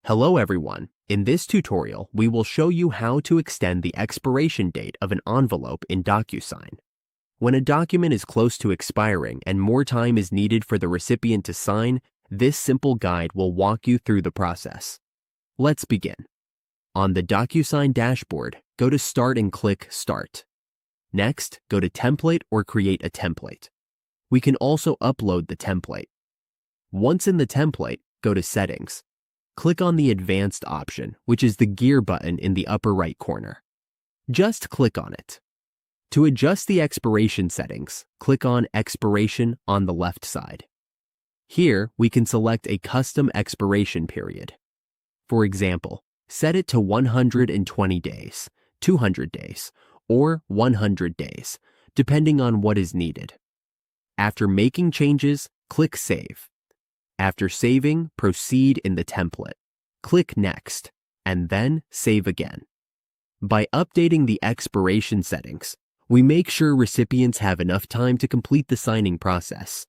Hello everyone. In this tutorial, we will show you how to extend the expiration date of an envelope in DocuSign. When a document is close to expiring and more time is needed for the recipient to sign, this simple guide will walk you through the process. Let's begin. On the DocuSign dashboard, go to Start and click Start. Next, go to Template or Create a template. We can also upload the template. Once in the template, go to Settings. Click on the Advanced option, which is the gear button in the upper right corner. Just click on it. To adjust the expiration settings, click on Expiration on the left side. Here, we can select a custom expiration period. For example, set it to 120 days, 200 days, or 100 days, depending on what is needed. After making changes, click Save. After saving, proceed in the template. Click Next, and then save again. By updating the expiration settings, we make sure recipients have enough time to complete the signing process.